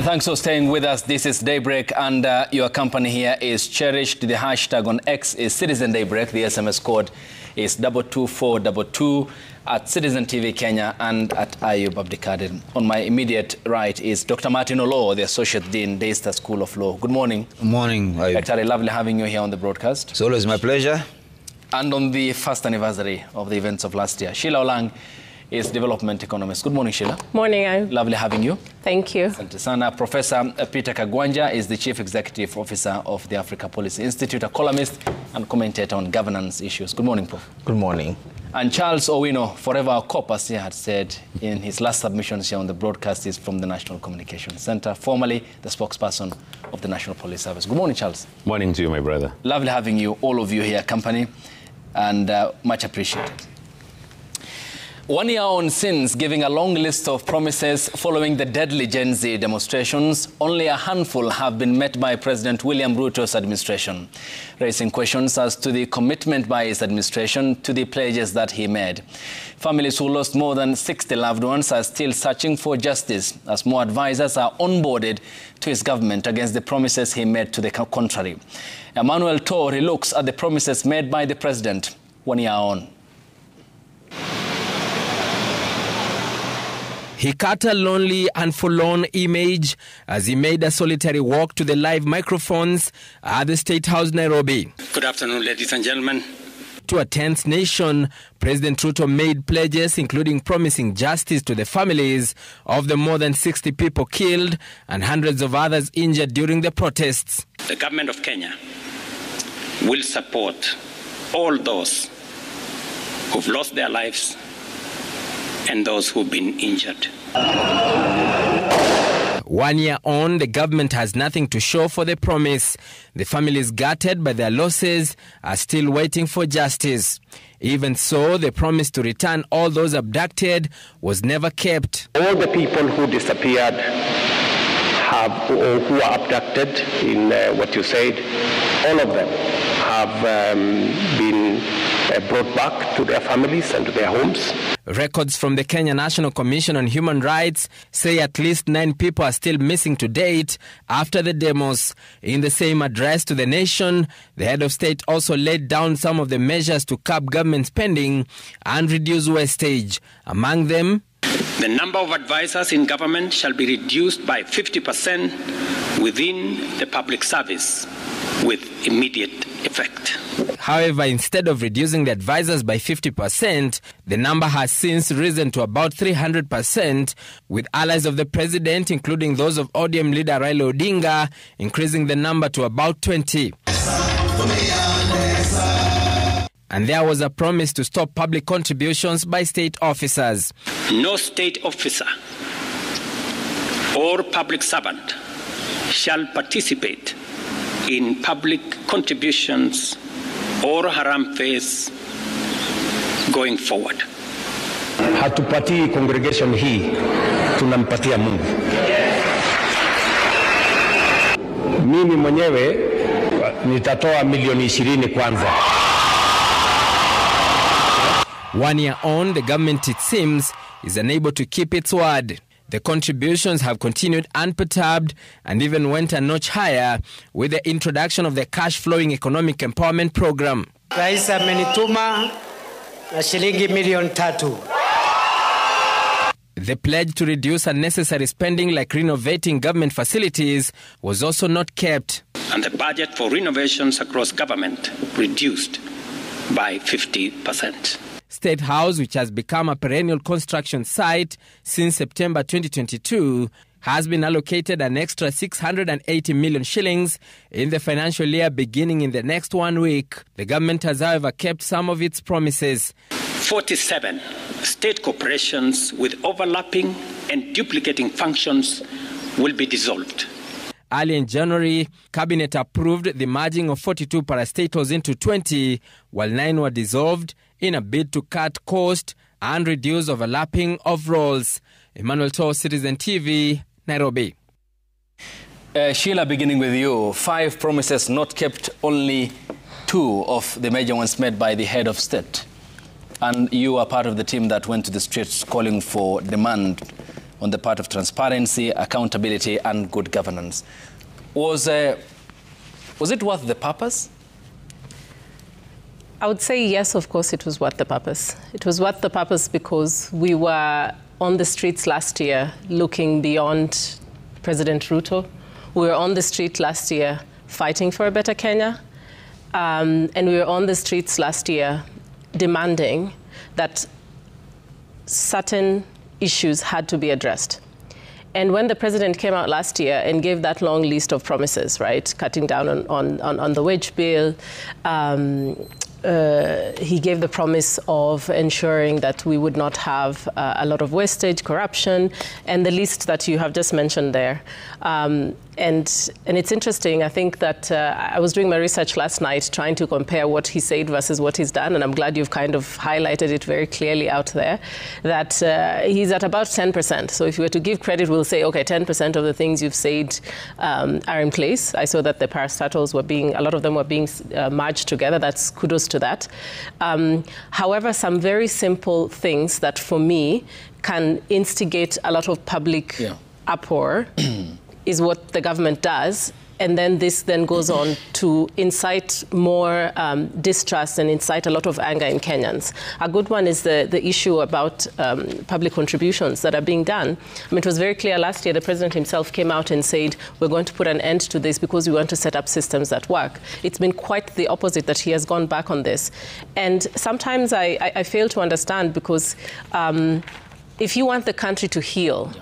Thanks for staying with us. This is Daybreak, and your company here is cherished. The hashtag on X is Citizen Daybreak. The SMS code is 22422 at Citizen TV Kenya and at Ayub Abdikadir. On my immediate right is Dr. Martin Olo, the Associate Dean, Daystar School of Law. Good morning. Good morning, Ayub. Actually, lovely having you here on the broadcast. It's always my pleasure. And on the first anniversary of the events of last year, Sheila Olang is development economist. Good morning, Sheila. Morning, Ayub. Lovely having you. Thank you. Asante sana. Professor Peter Kagwanja is the Chief Executive Officer of the Africa Policy Institute, a columnist and commentator on governance issues. Good morning, Prof. Good morning. And Charles Owino, forever a cop, as he had said in his last submissions here on the broadcast, is from the National Communications Center, formerly the spokesperson of the National Police Service. Good morning, Charles. Morning to you, my brother. Lovely having you, all of you here, company, and much appreciated. 1 year on since giving a long list of promises following the deadly Gen Z demonstrations, only a handful have been met by President William Ruto's administration, raising questions as to the commitment by his administration to the pledges that he made. Families who lost more than 60 loved ones are still searching for justice as more advisors are onboarded to his government against the promises he made to the contrary. Emmanuel Tori looks at the promises made by the president 1 year on. He cut a lonely and forlorn image as he made a solitary walk to the live microphones at the State House, Nairobi. Good afternoon, ladies and gentlemen. To a tense nation, President Ruto made pledges including promising justice to the families of the more than 60 people killed and hundreds of others injured during the protests. The government of Kenya will support all those who've lost their lives and those who've been injured. 1 year on, the government has nothing to show for the promise. The families gutted by their losses are still waiting for justice. Even so, the promise to return all those abducted was never kept. All the people who disappeared or who are abducted in what you said, all of them have been brought back to their families and to their homes. Records from the Kenya National Commission on Human Rights say at least 9 people are still missing to date after the demos. In the same address to the nation, the head of state also laid down some of the measures to curb government spending and reduce wastage. Among them, the number of advisors in government shall be reduced by 50% within the public service with immediate effect. However, instead of reducing the advisors by 50%, the number has since risen to about 300%, with allies of the president, including those of ODM leader Raila Odinga, increasing the number to about 20. And there was a promise to stop public contributions by state officers. No state officer or public servant shall participate in public contributions or haram phase going forward. Hatupatii congregation hii, tunampatia Mungu. Mimi mwenyewe nitatoa milioni 20 kwanza. 1 year on, the government, it seems, is unable to keep its word. The contributions have continued unperturbed and even went a notch higher with the introduction of the cash-flowing economic empowerment program. Rais amenituma na shilingi milioni 3. The pledge to reduce unnecessary spending like renovating government facilities was also not kept. And the budget for renovations across government reduced by 50%. State House, which has become a perennial construction site since September 2022, has been allocated an extra 680 million shillings in the financial year beginning in the next 1 week. The government has, however, kept some of its promises. 47 state corporations with overlapping and duplicating functions will be dissolved. Early in January, Cabinet approved the merging of 42 parastatals into 20, while 9 were dissolved in a bid to cut cost and reduce overlapping of roles. Emmanuel Tor, Citizen TV, Nairobi. Sheila, beginning with you, 5 promises not kept, only 2 of the major ones made by the head of state. And you are part of the team that went to the streets calling for demand on the part of transparency, accountability, and good governance. Was it worth the purpose? I would say yes, of course, it was worth the purpose. It was worth the purpose because we were on the streets last year looking beyond President Ruto. We were on the street last year fighting for a better Kenya. And we were on the streets last year demanding that certain issues had to be addressed. And when the president came out last year and gave that long list of promises, right, cutting down on the wage bill, he gave the promise of ensuring that we would not have a lot of wastage, corruption, and the list that you have just mentioned there. And it's interesting, I think that I was doing my research last night trying to compare what he said versus what he's done, and I'm glad you've kind of highlighted it very clearly out there, that he's at about 10%. So if you were to give credit, we'll say, okay, 10% of the things you've said are in place. I saw that the parastatals were being, a lot of them were being merged together. That's kudos to that. However, some very simple things that for me can instigate a lot of public uproar is what the government does. And then this then goes on to incite more distrust and incite a lot of anger in Kenyans. A good one is the issue about public contributions that are being done. I mean, it was very clear last year, the president himself came out and said, we're going to put an end to this because we want to set up systems that work. It's been quite the opposite, that he has gone back on this. And sometimes I fail to understand, because if you want the country to heal,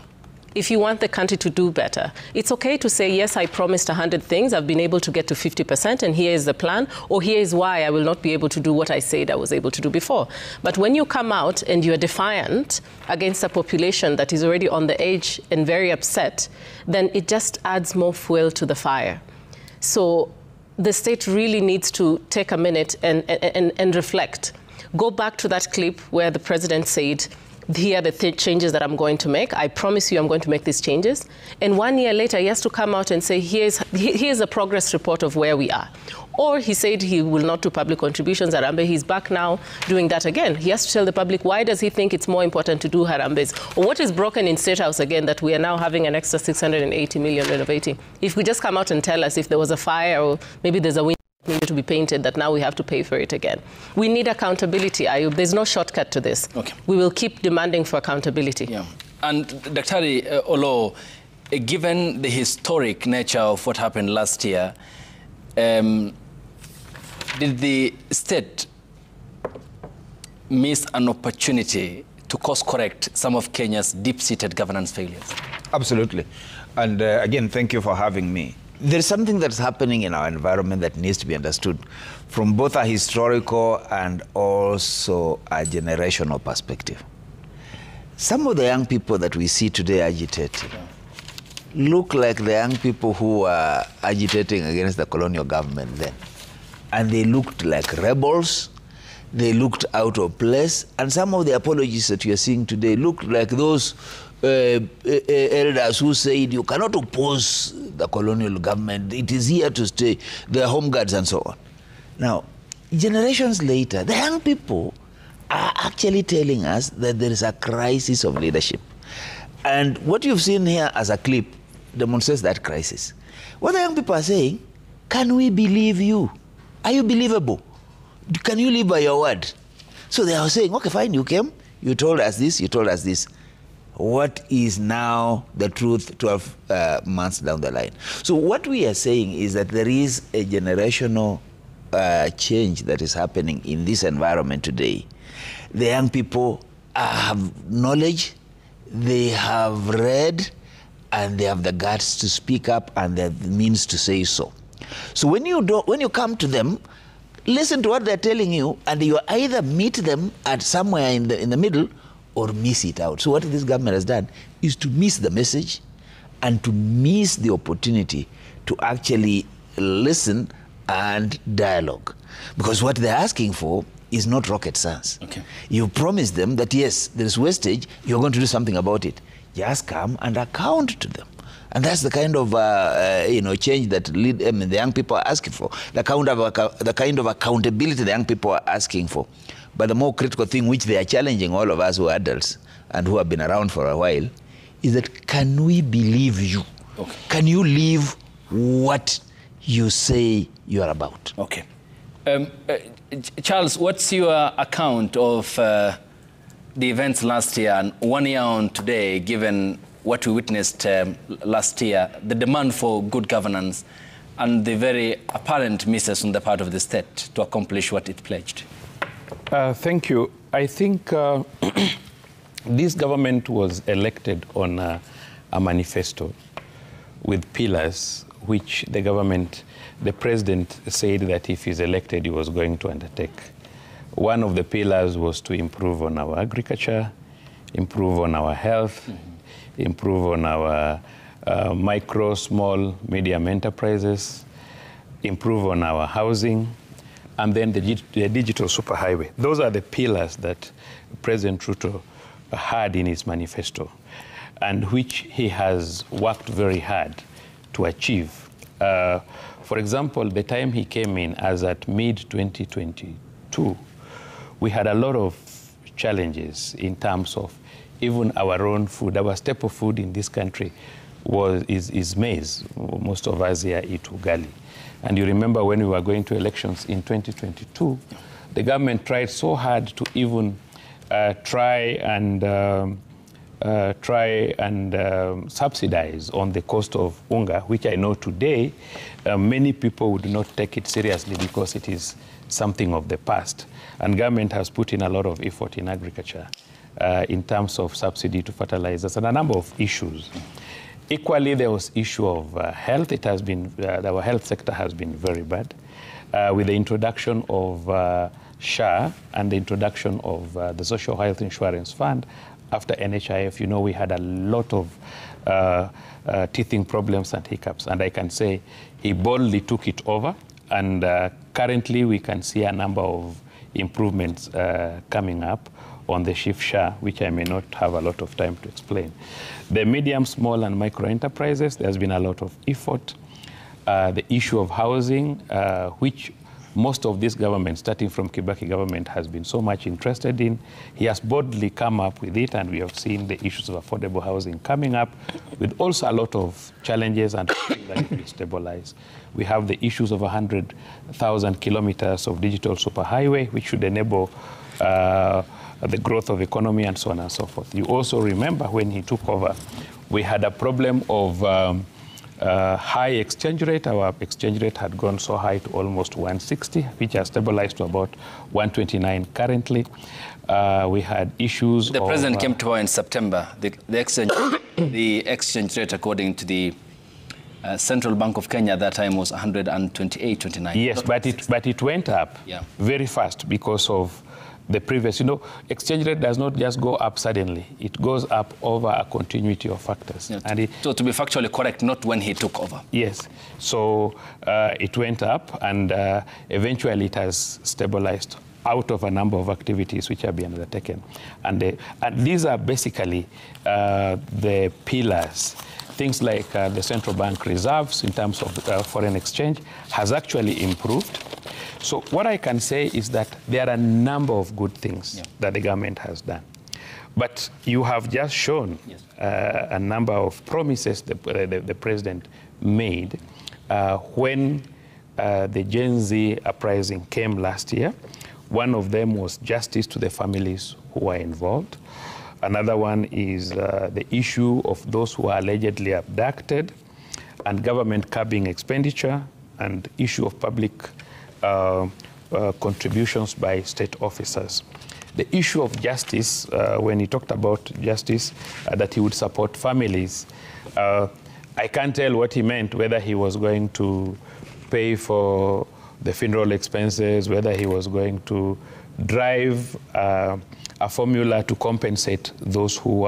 if you want the country to do better, it's okay to say, yes, I promised 100 things, I've been able to get to 50%, and here is the plan, or here is why I will not be able to do what I said I was able to do before. But when you come out and you're defiant against a population that is already on the edge and very upset, then it just adds more fuel to the fire. So the state really needs to take a minute and reflect. Go back to that clip where the president said, here are the changes that I'm going to make. I promise you I'm going to make these changes. And 1 year later, he has to come out and say, here's a progress report of where we are. Or he said he will not do public contributions, Harambee. He's back now doing that again. He has to tell the public, why does he think it's more important to do Harambees? Or what is broken in State House again, that we are now having an extra 680 million renovating? If we just come out and tell us if there was a fire or maybe there's a window needed to be painted, that now we have to pay for it again. We need accountability, Ayub. There's no shortcut to this. Okay. We will keep demanding for accountability. Yeah. And Daktari Olo, given the historic nature of what happened last year, did the state miss an opportunity to course correct some of Kenya's deep-seated governance failures? Absolutely. And again, thank you for having me. There's something that's happening in our environment that needs to be understood from both a historical and also a generational perspective. Some of the young people that we see today agitating look like the young people who were agitating against the colonial government then. And they looked like rebels. They looked out of place. And some of the apologies that you're seeing today look like those elders who said you cannot oppose the colonial government, it is here to stay, the home guards and so on. Now, generations later, the young people are actually telling us that there is a crisis of leadership. And what you've seen here as a clip demonstrates that crisis. What the young people are saying, can we believe you? Are you believable? Can you live by your word? So they are saying, okay, fine, you came, you told us this, you told us this. What is now the truth 12 months down the line? So what we are saying is that there is a generational change that is happening in this environment today. The young people have knowledge, they have read, and they have the guts to speak up and the means to say so. So when you come to them, listen to what they're telling you, and you either meet them at somewhere in the middle or miss it out. So what this government has done is to miss the message and to miss the opportunity to actually listen and dialogue. Because what they're asking for is not rocket science. Okay. You promise them that, yes, there is wastage, you're going to do something about it. Just come and account to them. And that's the kind of change that the young people are asking for, the kind of accountability the young people are asking for. But the more critical thing which they are challenging all of us who are adults and who have been around for a while is that, can we believe you? Okay. Can you live what you say you are about? Okay. Charles, what's your account of the events last year and 1 year on today, given what we witnessed last year, the demand for good governance and the very apparent misses on the part of the state to accomplish what it pledged? Thank you. I think this government was elected on a manifesto with pillars which the president said that if he's elected, he was going to undertake. One of the pillars was to improve on our agriculture, improve on our health, improve on our micro, small, medium enterprises, improve on our housing, and then the digital superhighway. Those are the pillars that President Ruto had in his manifesto, and which he has worked very hard to achieve. For example, the time he came in as at mid-2022, we had a lot of challenges in terms of even our own food. Our staple food in this country is maize. Most of us here eat ugali. And you remember when we were going to elections in 2022, the government tried so hard to even try and subsidize on the cost of unga, which I know today many people would not take it seriously because it is something of the past. And government has put in a lot of effort in agriculture in terms of subsidy to fertilizers and a number of issues. Equally, there was issue of health. It has been, our health sector has been very bad. With the introduction of SHA and the introduction of the Social Health Insurance Fund, after NHIF, you know, we had a lot of teething problems and hiccups. And I can say he boldly took it over. And currently, we can see a number of improvements coming up on the SHIF SHA, which I may not have a lot of time to explain. The medium, small, and micro enterprises, there's been a lot of effort. The issue of housing, which most of this government, starting from Kibaki government, has been so much interested in. He has boldly come up with it, and we have seen the issues of affordable housing coming up, with also a lot of challenges and that will stabilize. We have the issues of 100,000 kilometers of digital superhighway, which should enable the growth of economy and so on and so forth. You also remember when he took over, we had a problem of high exchange rate. Our exchange rate had gone so high to almost 160, which has stabilized to about 129 currently. We had issues The president came to power in September. The exchange rate, according to the Central Bank of Kenya at that time, was 128.29. Yes, but it went up very fast because of the previous, you know, exchange rate does not just go up suddenly. It goes up over a continuity of factors. Yeah, and so to be factually correct, not when he took over. Yes. So it went up, and eventually it has stabilized out of a number of activities which have been undertaken. And these are basically the pillars. Things like the central bank reserves in terms of foreign exchange has actually improved. So what I can say is that there are a number of good things that the government has done. But you have just shown a number of promises the president made when the Gen Z uprising came last year. One of them was justice to the families who were involved. Another one is the issue of those who are allegedly abducted, and government curbing expenditure, and issue of public contributions by state officers. The issue of justice, when he talked about justice, that he would support families, I can't tell what he meant, whether he was going to pay for the funeral expenses, whether he was going to drive a formula to compensate those who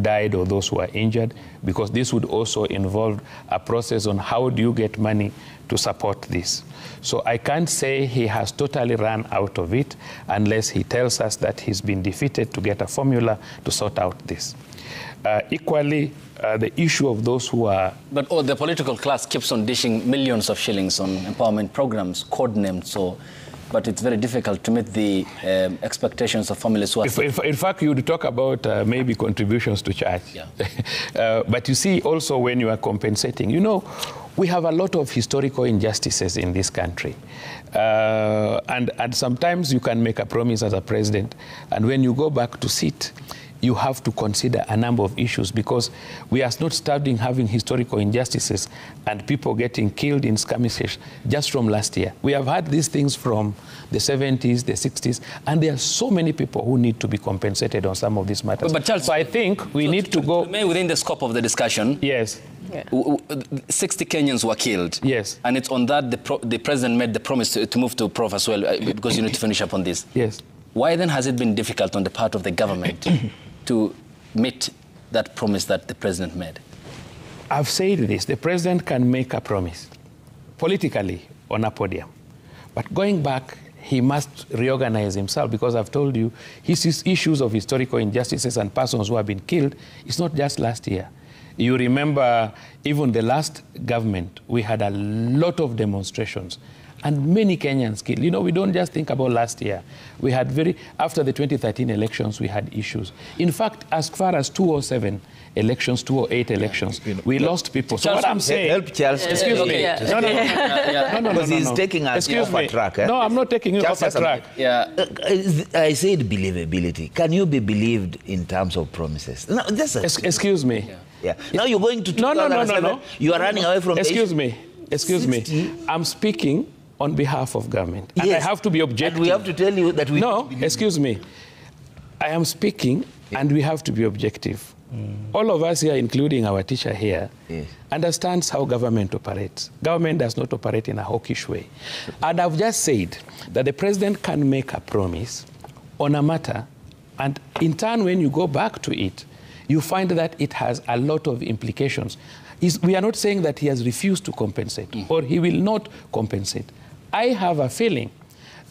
died or those who are injured, because this would also involve a process on how do you get money to support this. So I can't say he has totally run out of it unless he tells us that he's been defeated to get a formula to sort out this. Equally, the issue of those who are... But the political class keeps on dishing millions of shillings on empowerment programs, codenamed so. but it's very difficult to meet the expectations of families who are... In fact, you would talk about maybe contributions to church. Yeah. But you see also when you are compensating, you know, we have a lot of historical injustices in this country. And sometimes you can make a promise as a president, and when you go back to sit, you have to consider a number of issues, because we are not starting having historical injustices and people getting killed in skirmishes just from last year. We have had these things from the 70s, the 60s, and there are so many people who need to be compensated on some of these matters. But Charles, so I think we need to go... Within the scope of the discussion, yes. 60 Kenyans were killed. Yes. And it's on that the president made the promise to move to Prof as well, because you need to finish up on this. Yes. Why then has it been difficult on the part of the government to meet that promise that the president made? I've said this, the president can make a promise politically on a podium. But going back, he must reorganize himself, because I've told you, his issues of historical injustices and persons who have been killed, it's not just last year. You remember even the last government, we had a lot of demonstrations and many Kenyans killed. You know, we don't just think about last year. We had after the 2013 elections, we had issues. In fact, as far as 2007 elections, 2008 elections, we lost people. So what I'm saying... Help Charles. Excuse me. No. Because he's taking us off a track. No, I'm not taking you off a track. Yeah. I said believability. Can you be believed in terms of promises? No, excuse me. Yeah. Now you're going to 2007. No. You are running away from... Excuse me. I'm speaking on behalf of government. Yes. And I have to be objective. And we have to tell you that we... No, excuse me. I am speaking and we have to be objective. All of us here, including our teacher here, understands how government operates. Government does not operate in a hawkish way. And I've just said that the president can make a promise on a matter, and in turn, when you go back to it, you find that it has a lot of implications. We are not saying that he has refused to compensate or he will not compensate. I have a feeling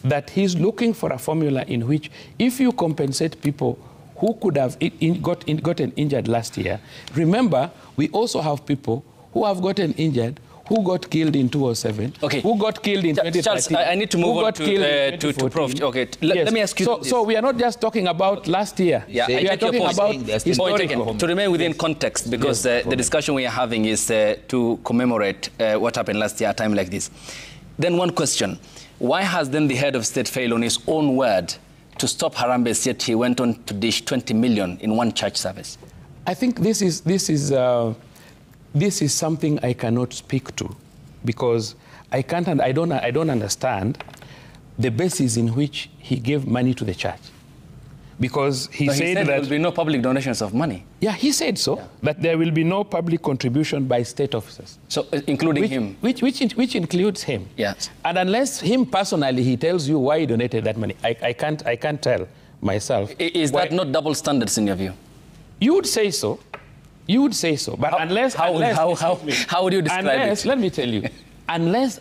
that he's looking for a formula in which, if you compensate people who could have gotten injured last year, remember, we also have people who have gotten injured, who got killed in 2007, who got killed in 2013. Charles, I need to move on to Prof. Okay, let me ask you this. So we are not just talking about last year. Yeah, we are talking about historical. To remain within context, because the discussion we are having is to commemorate what happened last year at a time like this. Then one question, why has then the head of state failed on his own word to stop Harambee, yet he went on to dish 20 million in one church service? I think this is something I cannot speak to, because I don't understand the basis in which he gave money to the church. Because he said that there will be no public donations of money. Yeah, he said so, that there will be no public contribution by state officers. So, including him? Which includes him. Yes. And unless him personally, he tells you why he donated that money, I can't tell myself. Is that not double standards in your view? You would say so. You would say so. But how would you describe it? Let me tell you, unless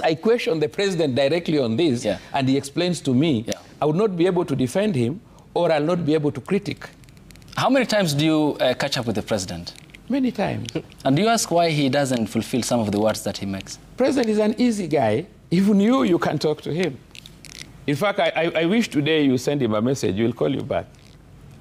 I question the president directly on this, and he explains to me, I would not be able to defend him, or I'll not be able to critique. How many times do you catch up with the president? Many times. And do you ask why he doesn't fulfill some of the words that he makes? President is an easy guy. Even you can talk to him. In fact, I wish today you send him a message, he'll call you back.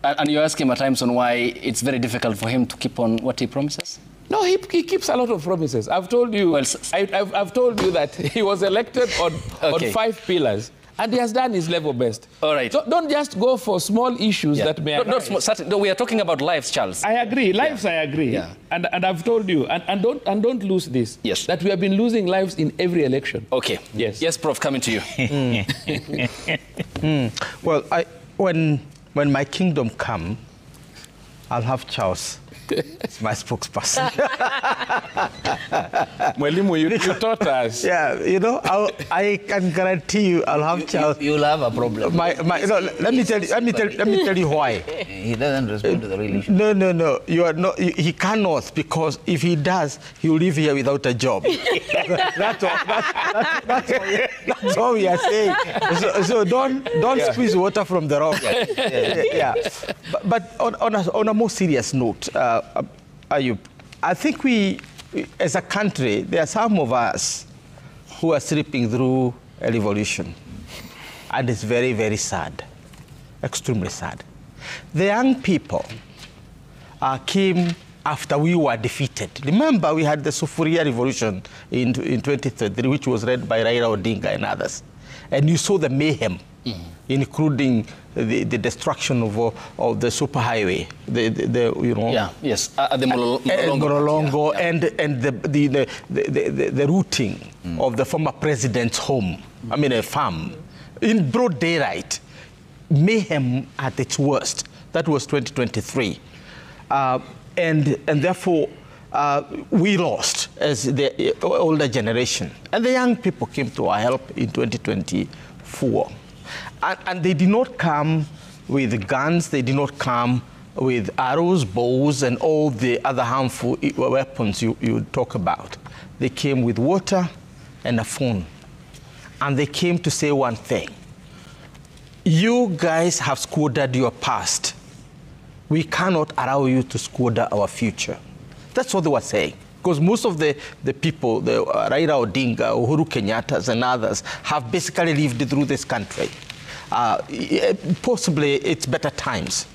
And you ask him at times on why it's very difficult for him to keep on what he promises? No, he keeps a lot of promises. I've told you, I've told you that he was elected on 5 pillars, and he has done his level best. All right. So don't just go for small issues that may arise. No, we are talking about lives, Charles. I agree. Lives, I agree. Yeah. And I've told you, and don't lose this. Yes. That we have been losing lives in every election. Okay. Yes. Yes, Prof, coming to you. Well, when my kingdom come, I'll have Charles. It's my spokesperson. Mwalimu, you taught us. Yeah, you know, I can guarantee you, I'll have Charles. You'll have a problem. Let me tell you why. He doesn't respond to the real issue. No. You are not. He cannot, because if he does, he will live here without a job. That's all we are saying. So don't squeeze water from the rock. Yeah. But on a more serious note, Ayub, I think we, as a country, there are some of us who are slipping through a revolution. And it's very, very sad, extremely sad. The young people came after we were defeated. Remember, we had the Sufuria Revolution in 2023, which was led by Raila Odinga and others. And you saw the mayhem, including the destruction of the superhighway, the Mololongo, and the looting of the former president's home, I mean a farm, in broad daylight. Mayhem at its worst. That was 2023. And therefore, we lost as the older generation. And the young people came to our help in 2024. And they did not come with guns, they did not come with arrows, bows, and all the other harmful weapons you talk about. They came with water and a phone. And they came to say one thing. You guys have squandered your past. We cannot allow you to squander our future. That's what they were saying. Because most of the people, the Raila Odinga, Uhuru Kenyatta, and others, have basically lived through this country. Possibly it's better times.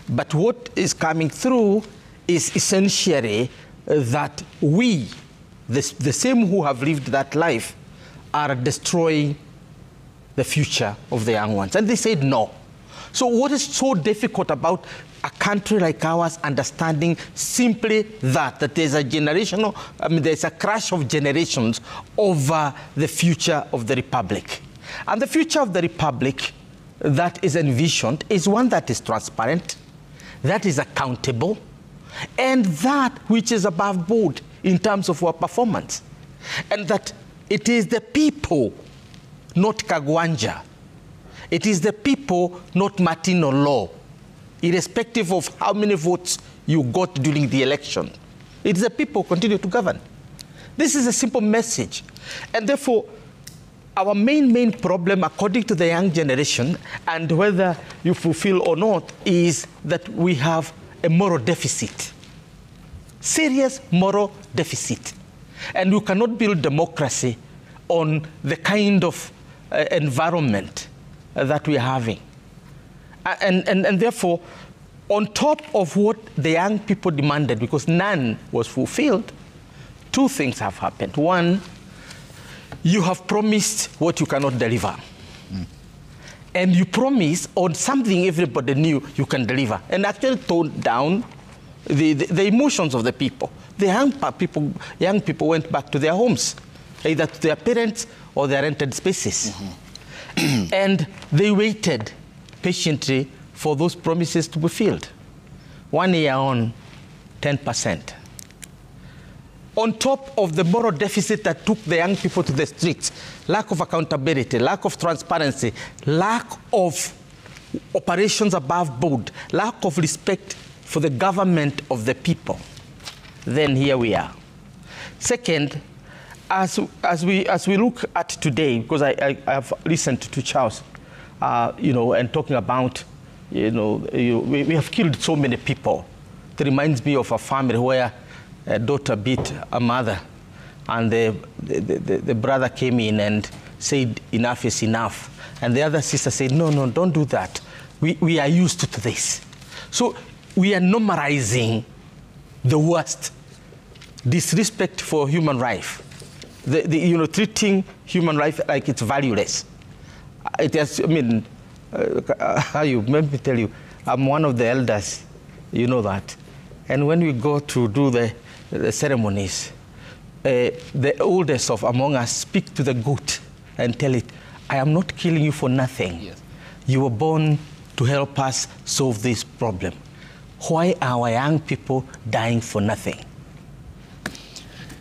But what is coming through is essentially that we, the same who have lived that life, are destroying the future of the young ones. And they said no. So what is so difficult about a country like ours understanding simply that there's a generational, there's a crash of generations over the future of the Republic. And the future of the Republic that is envisioned is one that is transparent, that is accountable, and that which is above board in terms of our performance. And that it is the people, not Kagwanja. It is the people, not Martin Olo, irrespective of how many votes you got during the election. It's the people who continue to govern. This is a simple message. And therefore, our main problem, according to the young generation, and whether you fulfill or not, is that we have a moral deficit. Serious moral deficit. And you cannot build democracy on the kind of environment that we're having. And therefore, on top of what the young people demanded, because none was fulfilled, two things have happened. One, you have promised what you cannot deliver. And you promise on something everybody knew you can deliver, and actually toned down the emotions of the people. The young people went back to their homes, either to their parents or their rented spaces. And they waited patiently for those promises to be filled. 1 year on, 10%. On top of the moral deficit that took the young people to the streets, lack of accountability, lack of transparency, lack of operations above board, lack of respect for the government of the people, then here we are. Second, as we look at today, because I have listened to Charles, and talking about, we have killed so many people. It reminds me of a family where a daughter beat a mother, and the brother came in and said, enough is enough. And the other sister said, no, don't do that. We are used to this. So we are normalizing the worst, disrespect for human life. Treating human life like it's valueless. It has, let me tell you, I'm one of the elders, you know that. And when we go to do the ceremonies, the oldest of among us speak to the goat and tell it, I am not killing you for nothing. Yes. You were born to help us solve this problem. Why are our young people dying for nothing?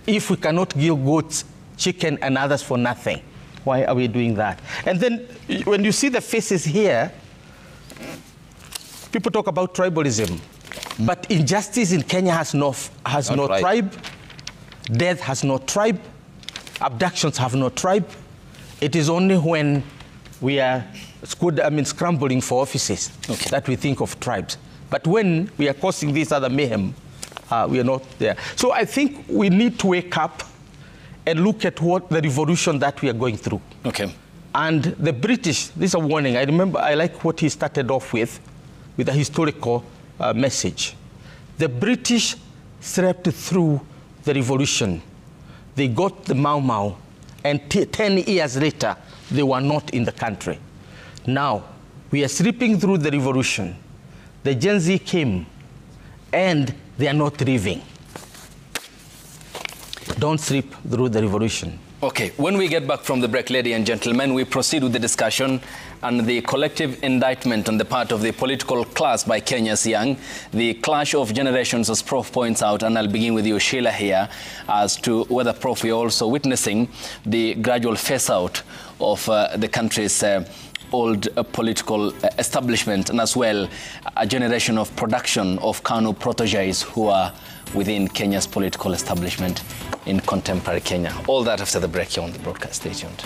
If we cannot kill goats, chicken, and others for nothing, why are we doing that? And then when you see the faces here, people talk about tribalism. But injustice in Kenya has no tribe. Death has no tribe. Abductions have no tribe. It is only when we are scrambling for offices that we think of tribes. But when we are causing this other mayhem, we are not there. So I think we need to wake up and look at what the revolution that we are going through. Okay. And the British, this is a warning. I remember, I like what he started off with a historical message. The British slept through the revolution. They got the Mau Mau, and 10 years later, they were not in the country. Now, we are sleeping through the revolution. The Gen Z came, and they are not leaving. Don't sleep through the revolution. Okay, when we get back from the break, ladies and gentlemen, we proceed with the discussion and the collective indictment on the part of the political class by Kenya's young, the clash of generations, as Prof points out, and I'll begin with you, Sheila, here, as to whether, Prof, you're also witnessing the gradual phase-out of the country's old political establishment, and as well a generation of production of KANU proteges who are within Kenya's political establishment in contemporary Kenya. All that after the break here on the broadcast. Stay tuned.